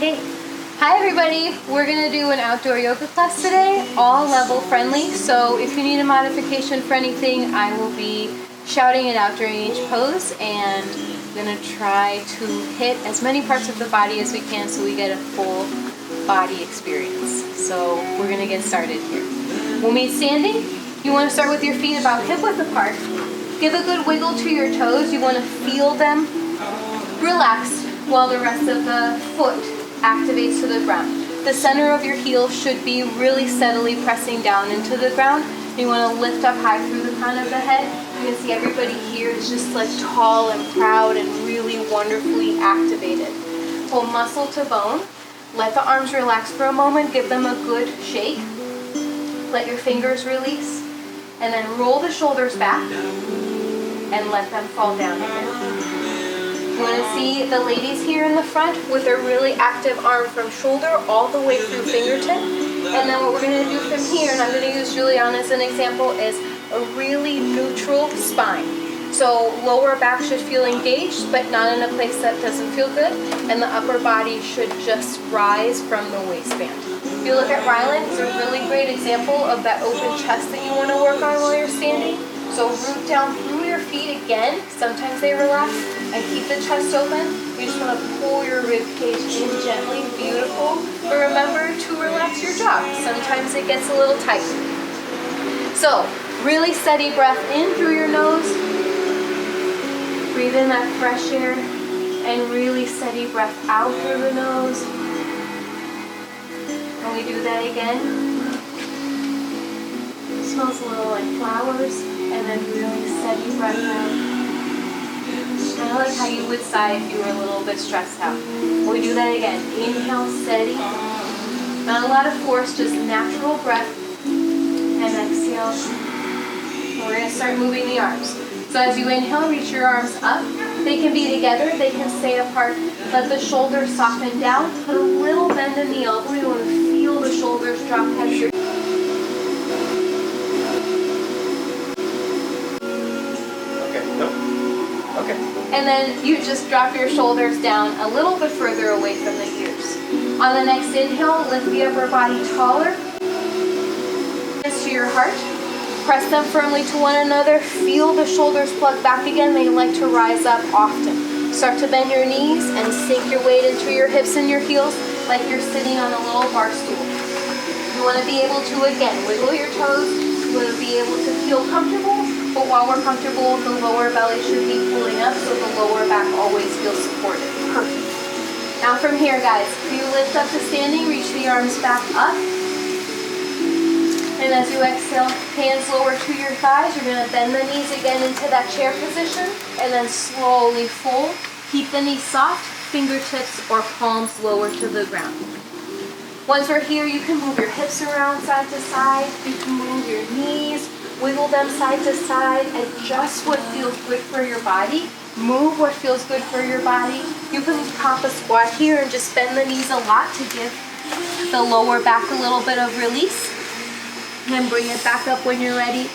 Okay, hi everybody. We're gonna do an outdoor yoga class today, all level friendly. So if you need a modification for anything, I will be shouting it out during each pose, and I'm gonna try to hit as many parts of the body as we can so we get a full body experience. So we're gonna get started here. When we standing, you wanna start with your feet about hip width apart. Give a good wiggle to your toes. You wanna feel them relaxed while the rest of the foot activates to the ground. The center of your heel should be really steadily pressing down into the ground. You want to lift up high through the crown of the head. You can see everybody here is just like tall and proud and really wonderfully activated. Pull muscle to bone. Let the arms relax for a moment. Give them a good shake. Let your fingers release. And then roll the shoulders back and let them fall down again. You want to see the ladies here in the front with a really active arm from shoulder all the way through fingertip. And then what we're going to do from here, and I'm going to use Juliana as an example, is a really neutral spine. So lower back should feel engaged, but not in a place that doesn't feel good. And the upper body should just rise from the waistband. If you look at Rylan, it's a really great example of that open chest that you want to work on while you're standing. So root down through your feet again. Sometimes they relax. And keep the chest open. You just want to pull your rib cage in gently. Beautiful. But remember to relax your jaw. Sometimes it gets a little tight. So really steady breath in through your nose. Breathe in that fresh air. And really steady breath out through the nose. And we do that again. It smells a little like flowers. And then really steady breath out. Kind of like how you would sigh if you were a little bit stressed out. We do that again. Inhale, steady. Not a lot of force, just natural breath. And exhale. And we're going to start moving the arms. So as you inhale, reach your arms up. They can be together. They can stay apart. Let the shoulders soften down. Put a little bend in the elbow. You want to feel the shoulders drop heavier. And then you just drop your shoulders down a little bit further away from the ears. On the next inhale, lift the upper body taller. Hands to your heart. Press them firmly to one another. Feel the shoulders plug back again. They like to rise up often. Start to bend your knees and sink your weight into your hips and your heels like you're sitting on a little bar stool. You want to be able to, again, wiggle your toes. You want to be able to feel comfortable. But while we're comfortable, the lower belly should be pulling up so the lower back always feels supported. Perfect. Now from here, guys, you lift up to standing, reach the arms back up. And as you exhale, hands lower to your thighs. You're going to bend the knees again into that chair position. And then slowly fold. Keep the knees soft, fingertips or palms lower to the ground. Once we're here, you can move your hips around side to side. You can move your knees. Wiggle them side to side. Adjust what feels good for your body. Move what feels good for your body. You can pop a squat here and just bend the knees a lot to give the lower back a little bit of release. And bring it back up when you're ready.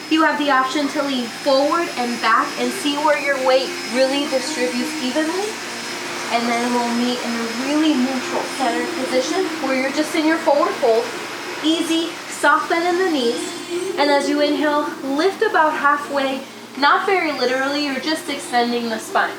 You have the option to lean forward and back and see where your weight really distributes evenly. And then we'll meet in a really neutral center position where you're just in your forward fold. Easy, soft bend in the knees. And as you inhale, lift about halfway, not very literally, you're just extending the spine.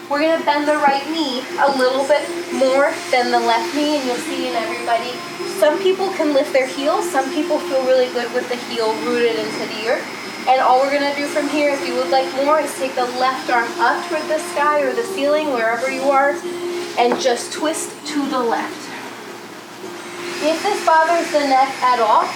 We're going to bend the right knee a little bit more than the left knee, and you'll see in everybody, some people can lift their heels, some people feel really good with the heel rooted into the earth. And all we're going to do from here, if you would like more, is take the left arm up toward the sky or the ceiling, wherever you are, and just twist to the left. If this bothers the neck at all,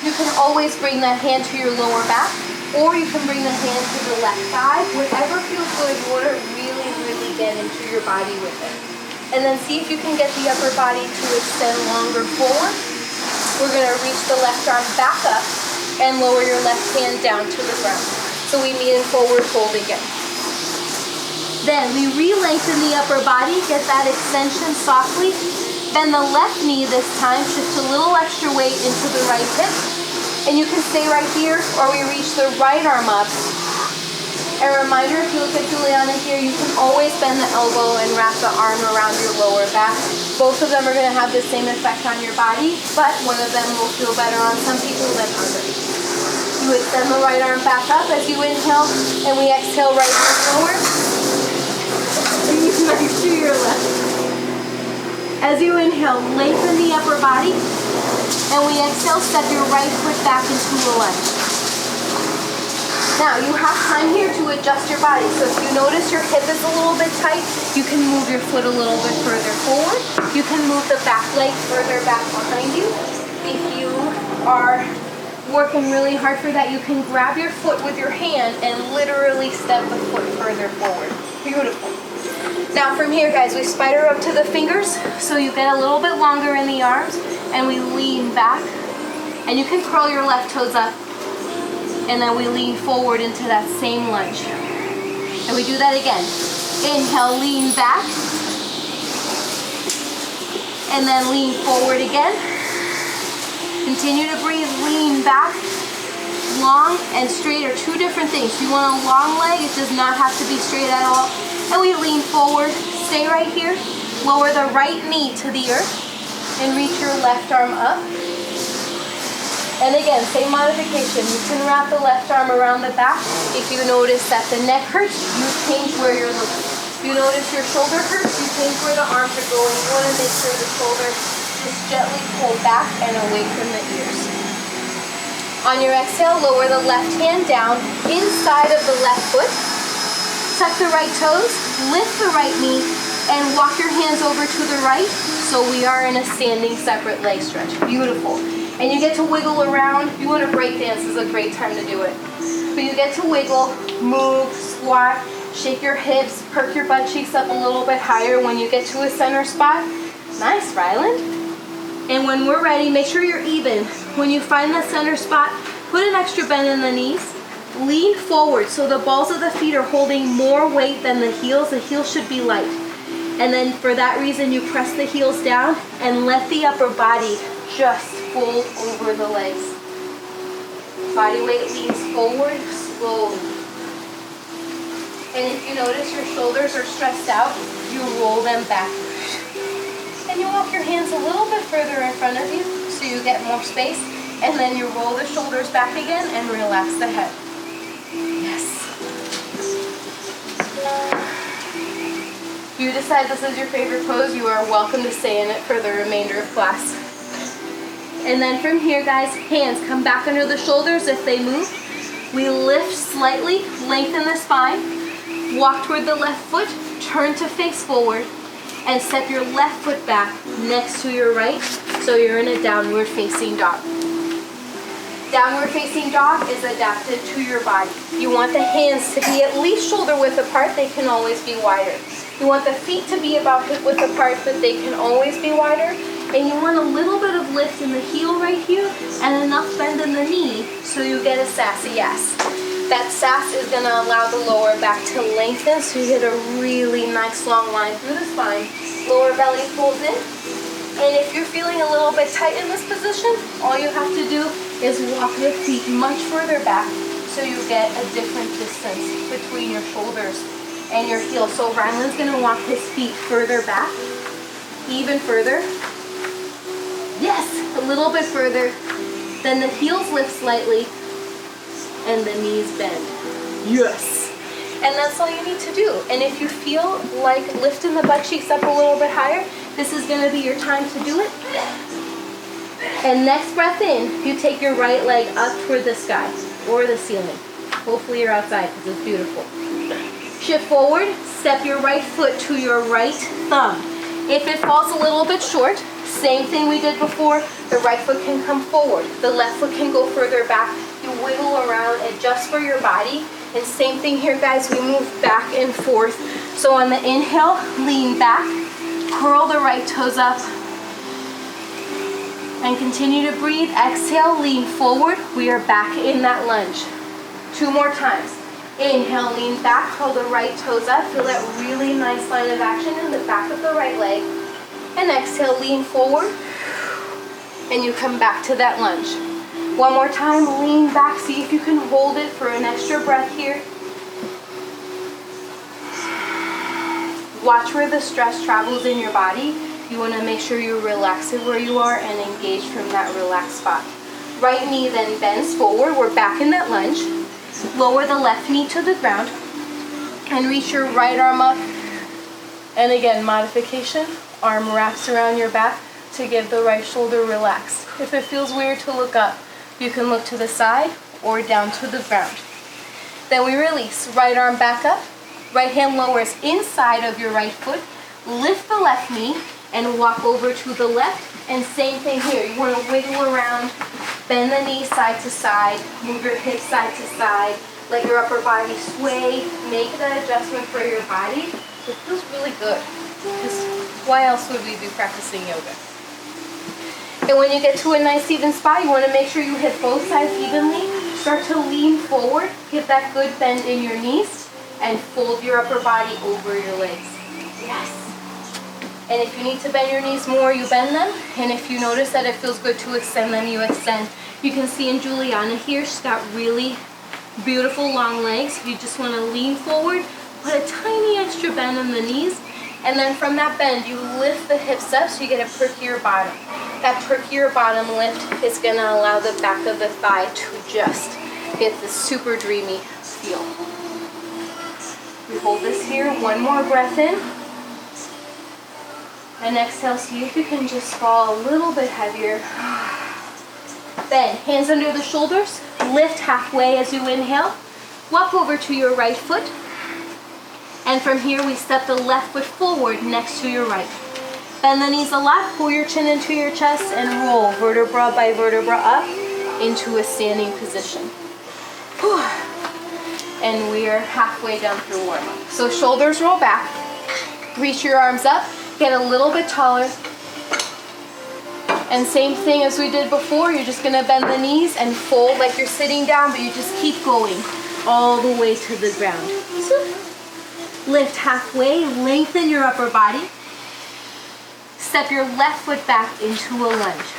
you can always bring that hand to your lower back, or you can bring the hand to the left thigh. Whatever feels good, you want to really, really get into your body with it. And then see if you can get the upper body to extend longer forward. We're going to reach the left arm back up and lower your left hand down to the ground. So we meet in forward fold again. Then we re-lengthen the upper body, get that extension softly. Bend the left knee this time, shift a little extra weight into the right hip. And you can stay right here, or we reach the right arm up. A reminder, if you look at Juliana here, you can always bend the elbow and wrap the arm around your lower back. Both of them are going to have the same effect on your body, but one of them will feel better on some people than others. You extend the right arm back up as you inhale, and we exhale right arm forward. Nice to your left. As you inhale, lengthen the upper body, and we exhale, step your right foot back into a lunge. Now, you have time here to adjust your body. So if you notice your hip is a little bit tight, you can move your foot a little bit further forward. You can move the back leg further back behind you. If you are working really hard for that, you can grab your foot with your hand and literally step the foot further forward. Beautiful. Now from here, guys, we spider up to the fingers, so you get a little bit longer in the arms, and we lean back. And you can curl your left toes up, and then we lean forward into that same lunge. And we do that again. Inhale, lean back. And then lean forward again. Continue to breathe, lean back. Long and straight are two different things. If you want a long leg, it does not have to be straight at all. And we lean forward, stay right here. Lower the right knee to the earth and reach your left arm up. And again, same modification. You can wrap the left arm around the back. If you notice that the neck hurts, you change where you're looking. If you notice your shoulder hurts, you change where the arms are going. You want to make sure the shoulder is gently pulled back and away from the ears. On your exhale, lower the left hand down inside of the left foot. Tuck the right toes, lift the right knee, and walk your hands over to the right. So we are in a standing separate leg stretch. Beautiful. And you get to wiggle around. If you want to break dance, this is a great time to do it. But you get to wiggle, move, squat, shake your hips, perk your butt cheeks up a little bit higher when you get to a center spot. Nice, Ryland. And when we're ready, make sure you're even. When you find that center spot, put an extra bend in the knees. Lean forward so the balls of the feet are holding more weight than the heels. The heels should be light. And then for that reason, you press the heels down and let the upper body just fold over the legs. Body weight leans forward slowly. And if you notice your shoulders are stressed out, you roll them back. And you walk your hands a little bit further in front of you so you get more space. And then you roll the shoulders back again and relax the head. Yes. If you decide this is your favorite pose, you are welcome to stay in it for the remainder of class. And then from here, guys, hands come back under the shoulders if they move. We lift slightly, lengthen the spine, walk toward the left foot, turn to face forward, and step your left foot back next to your right, so you're in a downward facing dog. Downward facing dog is adapted to your body. You want the hands to be at least shoulder width apart, they can always be wider. You want the feet to be about hip width apart, but they can always be wider. And you want a little bit of lift in the heel right here and enough bend in the knee so you get a sassy yes. That sass is going to allow the lower back to lengthen so you get a really nice long line through the spine. Lower belly folds in. And if you're feeling a little bit tight in this position, all you have to do is walk the feet much further back so you get a different distance between your shoulders and your heels. So Ryland's going to walk his feet further back, even further. Yes, a little bit further. Then the heels lift slightly and the knees bend. Yes. And that's all you need to do. And if you feel like lifting the butt cheeks up a little bit higher, this is going to be your time to do it. And next breath in, you take your right leg up toward the sky or the ceiling. Hopefully you're outside because it's beautiful. Shift forward, step your right foot to your right thumb. If it falls a little bit short, same thing we did before, the right foot can come forward. The left foot can go further back. You wiggle around, adjust for your body. And same thing here, guys, we move back and forth. So on the inhale, lean back, curl the right toes up, and continue to breathe. Exhale, lean forward. We are back in that lunge. 2 more times. Inhale, lean back, curl the right toes up. Feel that really nice line of action in the back of the right leg. And exhale, lean forward, and you come back to that lunge. 1 more time, lean back. See if you can hold it for an extra breath here. Watch where the stress travels in your body You want to make sure you're relaxed where you are and engaged from that relaxed spot. Right knee then bends forward. We're back in that lunge. Lower the left knee to the ground and reach your right arm up. And again, modification, arm wraps around your back to give the right shoulder relaxed. If it feels weird to look up, you can look to the side or down to the ground. Then we release, right arm back up, right hand lowers inside of your right foot, lift the left knee and walk over to the left. And same thing here, you want to wiggle around, bend the knee side to side, move your hips side to side, let your upper body sway, make that adjustment for your body. It feels really good, because why else would we be practicing yoga? And when you get to a nice even spot, you want to make sure you hit both sides evenly. Start to lean forward, get that good bend in your knees, and fold your upper body over your legs. Yes. And if you need to bend your knees more, you bend them. And if you notice that it feels good to extend them, you extend. You can see in Juliana here, she's got really beautiful long legs. You just want to lean forward, put a tiny extra bend in the knees, and then from that bend, you lift the hips up so you get a perkier bottom. That perkier bottom lift is going to allow the back of the thigh to just get this super dreamy feel. We hold this here, one more breath in. And exhale, see if you can just fall a little bit heavier. Then, hands under the shoulders, lift halfway as you inhale. Walk over to your right foot. And from here, we step the left foot forward next to your right. Bend the knees a lot, pull your chin into your chest, and roll vertebra by vertebra up into a standing position. Whew. And we are halfway down through warm-up. So shoulders roll back, reach your arms up, get a little bit taller. And same thing as we did before, you're just gonna bend the knees and fold like you're sitting down, but you just keep going all the way to the ground. Lift halfway, lengthen your upper body. Step your left foot back into a lunge.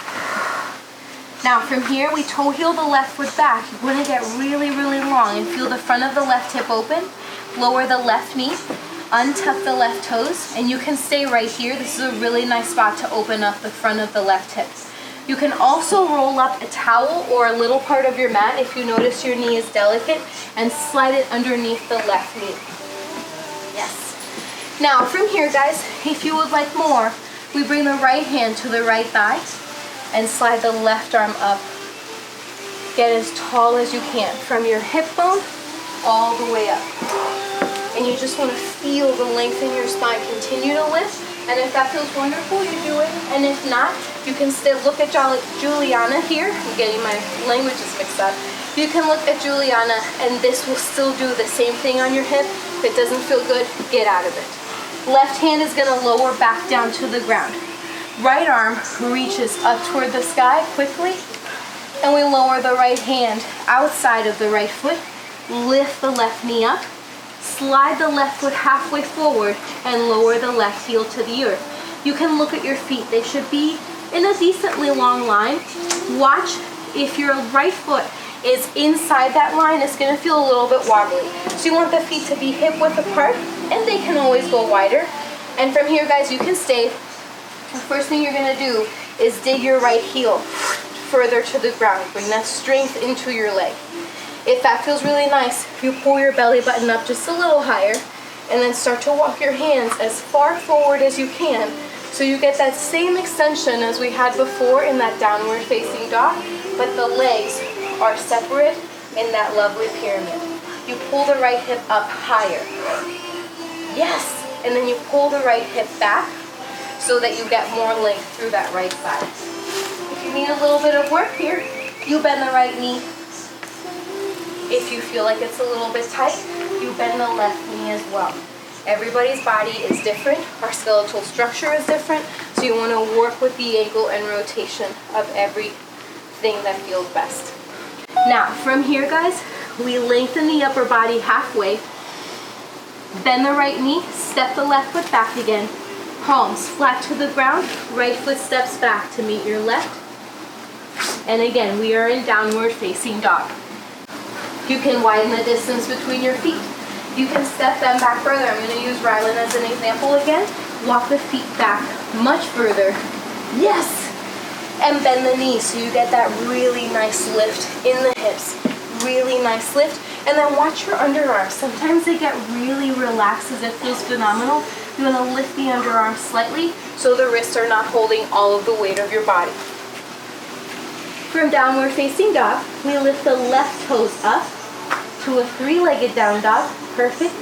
Now from here, we toe heel the left foot back. You want to get really, really long and feel the front of the left hip open. Lower the left knee, untuck the left toes, and you can stay right here. This is a really nice spot to open up the front of the left hip. You can also roll up a towel or a little part of your mat if you notice your knee is delicate and slide it underneath the left knee. Yes. Now from here, guys, if you would like more, we bring the right hand to the right thigh and slide the left arm up. Get as tall as you can from your hip bone all the way up. And you just want to feel the length in your spine. Continue to lift, and if that feels wonderful, you do it. And if not, you can still look at Juliana here. I'm getting my languages mixed up. You can look at Juliana, and this will still do the same thing on your hip. If it doesn't feel good, get out of it. Left hand is going to lower back down to the ground. Right arm reaches up toward the sky quickly, and we lower the right hand outside of the right foot. Lift the left knee up. Slide the left foot halfway forward and lower the left heel to the earth. You can look at your feet. They should be in a decently long line. Watch if your right foot is inside that line, it's going to feel a little bit wobbly. So you want the feet to be hip width apart, and they can always go wider. And from here, guys, you can stay. The first thing you're going to do is dig your right heel further to the ground. Bring that strength into your leg. If that feels really nice, you pull your belly button up just a little higher, and then start to walk your hands as far forward as you can so you get that same extension as we had before in that downward facing dog, but the legs are separate in that lovely pyramid. You pull the right hip up higher. Yes, and then you pull the right hip back so that you get more length through that right side. If you need a little bit of work here, you bend the right knee. If you feel like it's a little bit tight, you bend the left knee as well. Everybody's body is different. Our skeletal structure is different. So you want to work with the angle and rotation of everything that feels best. Now, from here, guys, we lengthen the upper body halfway. Bend the right knee, step the left foot back again. Palms flat to the ground. Right foot steps back to meet your left. And again, we are in downward facing dog. You can widen the distance between your feet. You can step them back further. I'm going to use Rylan as an example again. Walk the feet back much further. Yes! And bend the knees so you get that really nice lift in the hips. Really nice lift. And then watch your underarms. Sometimes they get really relaxed as it feels phenomenal. You want to lift the underarms slightly so the wrists are not holding all of the weight of your body. From downward facing dog, we lift the left toes up to a three-legged down dog. Perfect.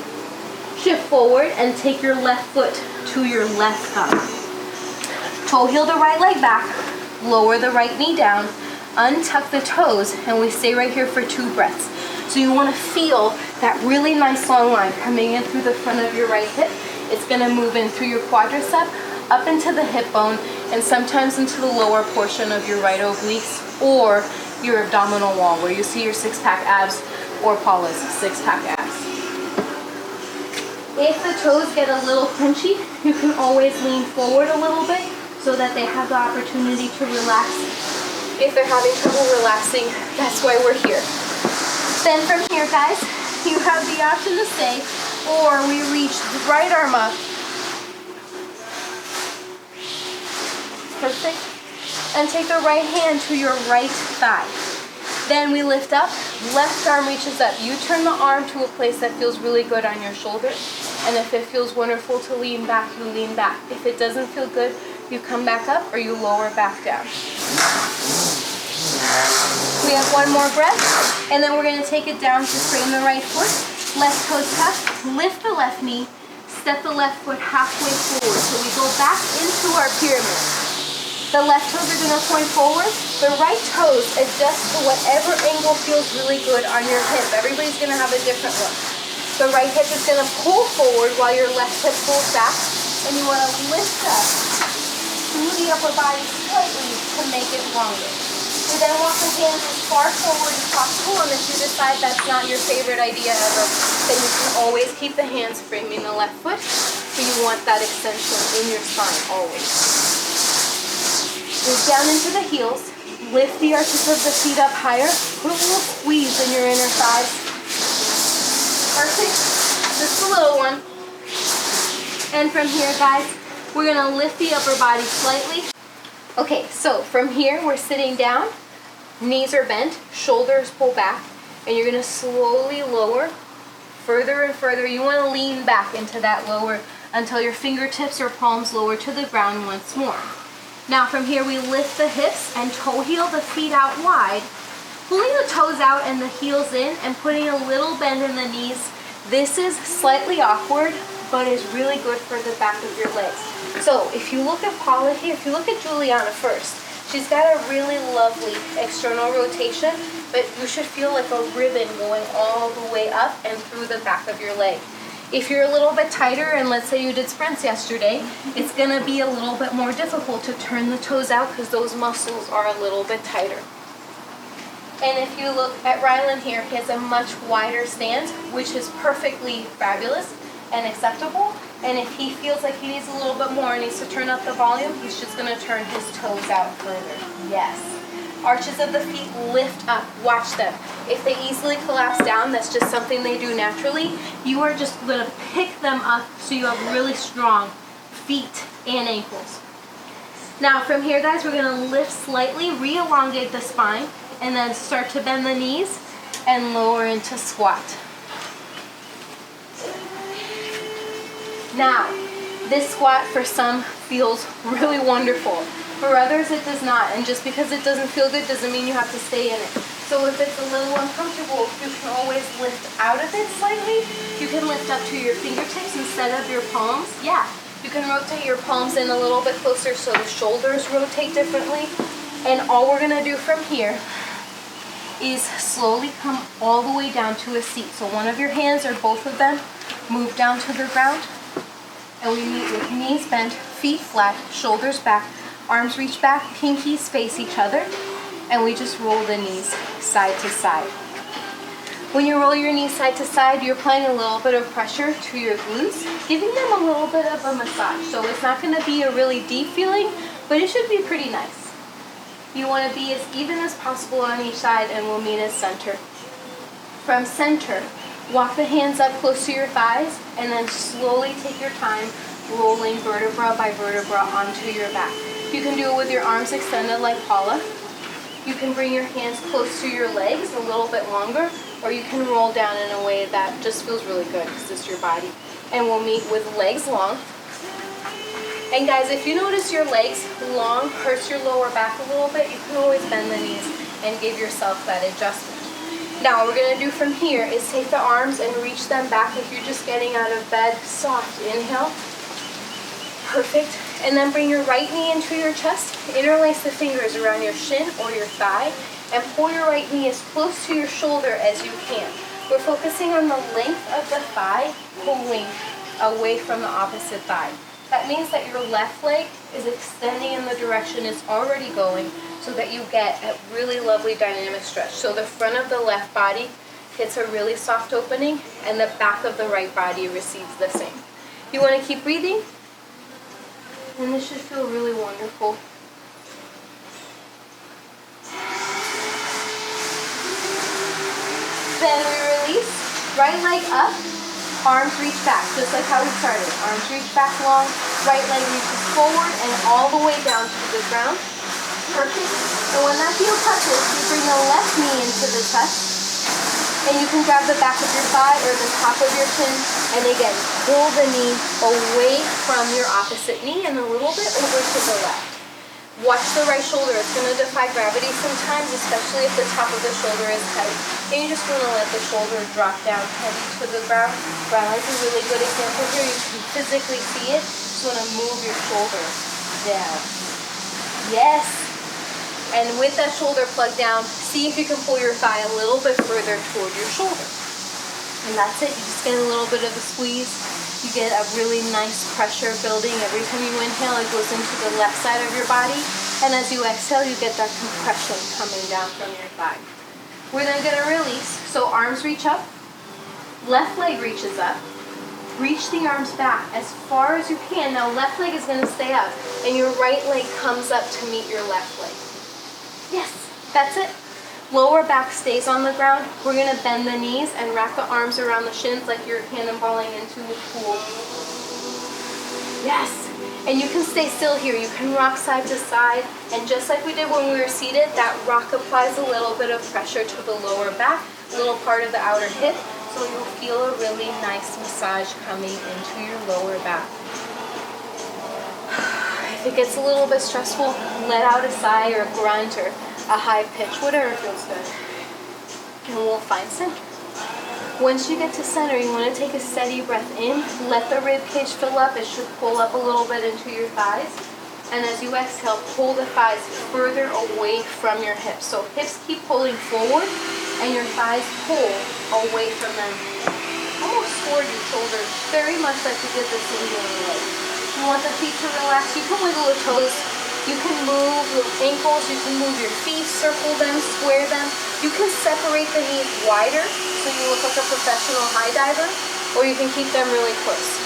Shift forward and take your left foot to your left thigh. Toe heel the right leg back. Lower the right knee down. Untuck the toes, and we stay right here for 2 breaths. So you want to feel that really nice long line coming in through the front of your right hip. It's going to move in through your quadricep, up into the hip bone, and sometimes into the lower portion of your right obliques or your abdominal wall where you see your six-pack abs or Paula's six-pack abs. If the toes get a little crunchy, you can always lean forward a little bit so that they have the opportunity to relax. If they're having trouble relaxing, that's why we're here. Then from here, guys, you have the option to stay, or we reach the right arm up. Perfect. And take the right hand to your right thigh. Then we lift up, left arm reaches up. You turn the arm to a place that feels really good on your shoulder. And if it feels wonderful to lean back, you lean back. If it doesn't feel good, you come back up or you lower back down. We have one more breath, and then we're going to take it down to frame the right foot. Left toes tucked, lift the left knee, step the left foot halfway forward. So we go back into our pyramid. The left toes are going to point forward. The right toes adjust to whatever angle feels really good on your hip. Everybody's going to have a different look. The right hip is going to pull forward while your left hip pulls back, and you want to lift up through the upper body slightly to make it longer. We then walk the hands as far forward as possible, and if you decide that's not your favorite idea ever, then you can always keep the hands framing the left foot, but you want that extension in your spine always. Move down into the heels, lift the arches of the feet up higher, put a little squeeze in your inner thighs. Perfect, just a little one. And from here, guys, we're gonna lift the upper body slightly. Okay, so from here, we're sitting down, knees are bent, shoulders pull back, and you're gonna slowly lower further and further. You wanna lean back into that lower until your fingertips or palms lower to the ground once more. Now from here, we lift the hips and toe heel the feet out wide, pulling the toes out and the heels in and putting a little bend in the knees. This is slightly awkward, but is really good for the back of your legs. So if you look at Paula here, if you look at Juliana first, she's got a really lovely external rotation, but you should feel like a ribbon going all the way up and through the back of your leg. If you're a little bit tighter, and let's say you did sprints yesterday, it's gonna be a little bit more difficult to turn the toes out because those muscles are a little bit tighter. And if you look at Rylan here, he has a much wider stance, which is perfectly fabulous and acceptable. And if he feels like he needs a little bit more and needs to turn up the volume, he's just going to turn his toes out further. Yes. Arches of the feet lift up. Watch them. If they easily collapse down, that's just something they do naturally. You are just going to pick them up so you have really strong feet and ankles. Now from here, guys, we're going to lift slightly, re-elongate the spine, and then start to bend the knees and lower into squat. Now, this squat for some feels really wonderful. For others, it does not. And just because it doesn't feel good doesn't mean you have to stay in it. So if it's a little uncomfortable, you can always lift out of it slightly. You can lift up to your fingertips instead of your palms. Yeah, you can rotate your palms in a little bit closer so the shoulders rotate differently. And all we're going to do from here is slowly come all the way down to a seat. So one of your hands or both of them move down to the ground. And we meet with knees bent, feet flat, shoulders back, arms reach back, pinkies face each other, and we just roll the knees side to side. When you roll your knees side to side, you're applying a little bit of pressure to your glutes, giving them a little bit of a massage. So it's not going to be a really deep feeling, but it should be pretty nice. You want to be as even as possible on each side, and we'll meet at center. From center, walk the hands up close to your thighs, and then slowly take your time rolling vertebra by vertebra onto your back. You can do it with your arms extended like Paula. You can bring your hands close to your legs a little bit longer, or you can roll down in a way that just feels really good because it's your body. And we'll meet with legs long. And guys, if you notice your legs long hurts your lower back a little bit, you can always bend the knees and give yourself that adjustment. Now what we're going to do from here is take the arms and reach them back like you're just getting out of bed. Soft inhale. Perfect. And then bring your right knee into your chest. Interlace the fingers around your shin or your thigh and pull your right knee as close to your shoulder as you can. We're focusing on the length of the thigh, pulling away from the opposite thigh. That means that your left leg is extending in the direction it's already going so that you get a really lovely dynamic stretch. So the front of the left body gets a really soft opening and the back of the right body receives the same. You want to keep breathing, and this should feel really wonderful. Then we release, right leg up, arms reach back, just like how we started. Arms reach back long, right leg reaches forward and all the way down to the ground. Perfect. And when that heel touches, you bring the left knee into the touch. And you can grab the back of your thigh or the top of your chin. And again, pull the knee away from your opposite knee and a little bit over to the left. Watch the right shoulder. It's going to defy gravity sometimes, especially if the top of the shoulder is heavy. And you just want to let the shoulder drop down heavy to the ground. But I like a really good example here. You can physically see it. Just want to move your shoulder down. Yes. And with that shoulder plugged down, see if you can pull your thigh a little bit further toward your shoulder. And that's it. You just get a little bit of a squeeze. You get a really nice pressure building. Every time you inhale, it goes into the left side of your body. And as you exhale, you get that compression coming down from your thigh. We're then going to release. So arms reach up. Left leg reaches up. Reach the arms back as far as you can. Now left leg is going to stay up. And your right leg comes up to meet your left leg. Yes, that's it. Lower back stays on the ground. We're going to bend the knees and wrap the arms around the shins like you're cannonballing into a pool. Yes. And you can stay still here. You can rock side to side. And just like we did when we were seated, that rock applies a little bit of pressure to the lower back, a little part of the outer hip, so you'll feel a really nice massage coming into your lower back. If it gets a little bit stressful, let out a sigh or a grunt or a high pitch, whatever feels good. And we'll find center. Once you get to center, you want to take a steady breath in. Let the rib cage fill up. It should pull up a little bit into your thighs. And as you exhale, pull the thighs further away from your hips. So hips keep pulling forward and your thighs pull away from them. Almost toward your shoulders, very much like we did the singular leg. You want the feet to relax. You can wiggle the toes. You can move the ankles. You can move your feet, circle them, square them. You can separate the knees wider so you look like a professional high diver, or you can keep them really close.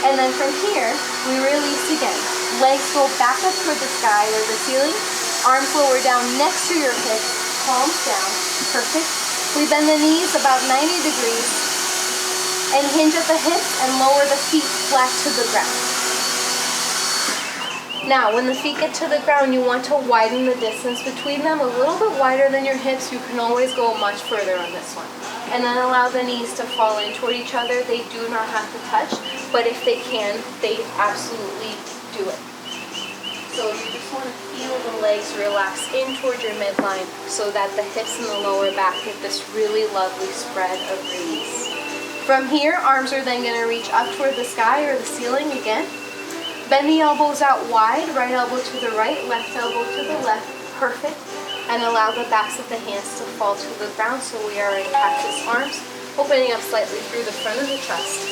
And then from here, we release again. Legs go back up toward the sky or the ceiling. Arms lower down next to your hips. Palms down. Perfect. We bend the knees about 90 degrees. And hinge at the hips and lower the feet flat to the ground. Now, when the feet get to the ground, you want to widen the distance between them a little bit wider than your hips. You can always go much further on this one. And then allow the knees to fall in toward each other. They do not have to touch, but if they can, they absolutely do it. So you just want to feel the legs relax in toward your midline so that the hips and the lower back get this really lovely spread of release. From here, arms are then going to reach up toward the sky or the ceiling again. Bend the elbows out wide, right elbow to the right, left elbow to the left. Perfect. And allow the backs of the hands to fall to the ground so we are in cactus arms, opening up slightly through the front of the chest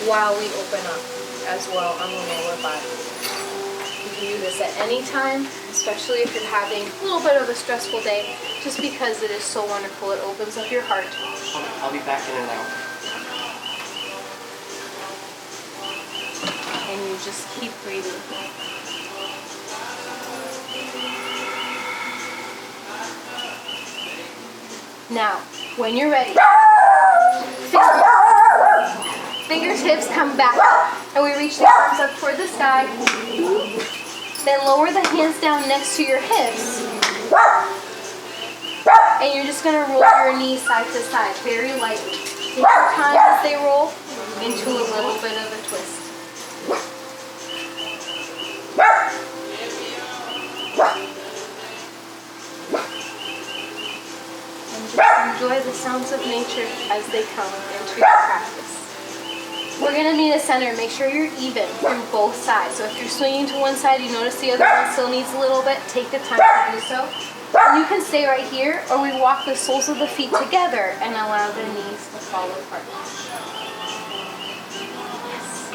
while we open up as well on the lower body. You can do this at any time, especially if you're having a little bit of a stressful day, just because it is so wonderful. It opens up your heart. I'll be back in an hour. And you just keep breathing. Now, when you're ready, Fingertips come back up, and we reach the arms up toward the sky. Then lower the hands down next to your hips. And you're just gonna roll your knees side to side, very lightly. Take your time as they roll into a little bit of a twist. And just enjoy the sounds of nature as they come into your practice. We're gonna need a center. Make sure you're even from both sides. So if you're swinging to one side, you notice the other one still needs a little bit, take the time to do so. And you can stay right here, or we walk the soles of the feet together and allow the knees to fall apart. Yes.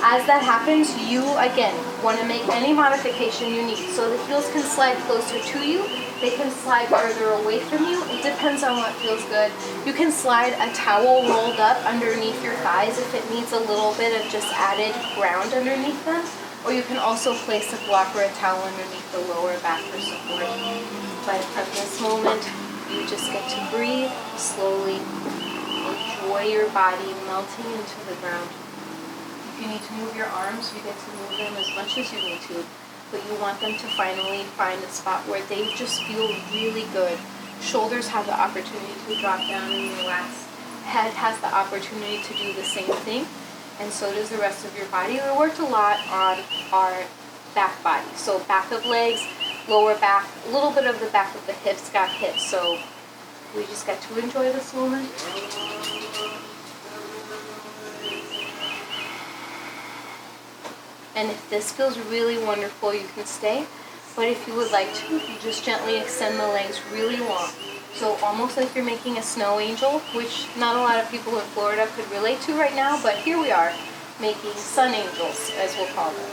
As that happens, you, again, want to make any modification you need. So the heels can slide closer to you. They can slide further away from you. It depends on what feels good. You can slide a towel rolled up underneath your thighs if it needs a little bit of just added ground underneath them. Or you can also place a block or a towel underneath the lower back for support. But at this moment, you just get to breathe slowly. Enjoy your body melting into the ground. If you need to move your arms, you get to move them as much as you need to. But you want them to finally find a spot where they just feel really good. Shoulders have the opportunity to drop down and relax. Head has the opportunity to do the same thing. And so does the rest of your body. We worked a lot on our back body. So back of legs, lower back, a little bit of the back of the hips got hit. So we just get to enjoy this moment. And if this feels really wonderful, you can stay. But if you would like to, you just gently extend the legs really long. So almost like you're making a snow angel, which not a lot of people in Florida could relate to right now, but here we are making sun angels, as we'll call them.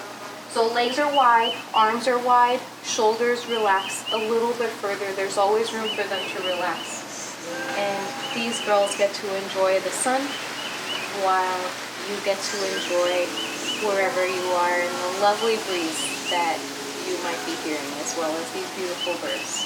So legs are wide, arms are wide, shoulders relax a little bit further. There's always room for them to relax. And these girls get to enjoy the sun while you get to enjoy wherever you are and the lovely breeze that you might be hearing, as well as these beautiful birds.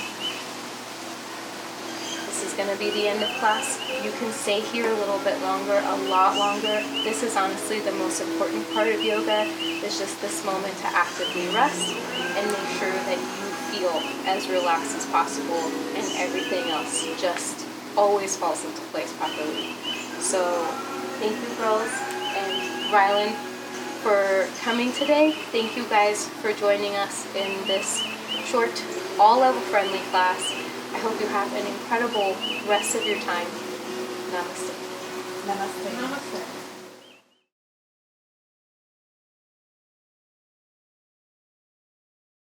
This is going to be the end of class. You can stay here a little bit longer, a lot longer. This is honestly the most important part of yoga, is just this moment to actively rest and make sure that you feel as relaxed as possible and everything else just always falls into place properly. So thank you, girls, and Rylan for coming today. Thank you guys for joining us in this short, all-level friendly class. I hope you have an incredible rest of your time. Namaste. Namaste. Namaste.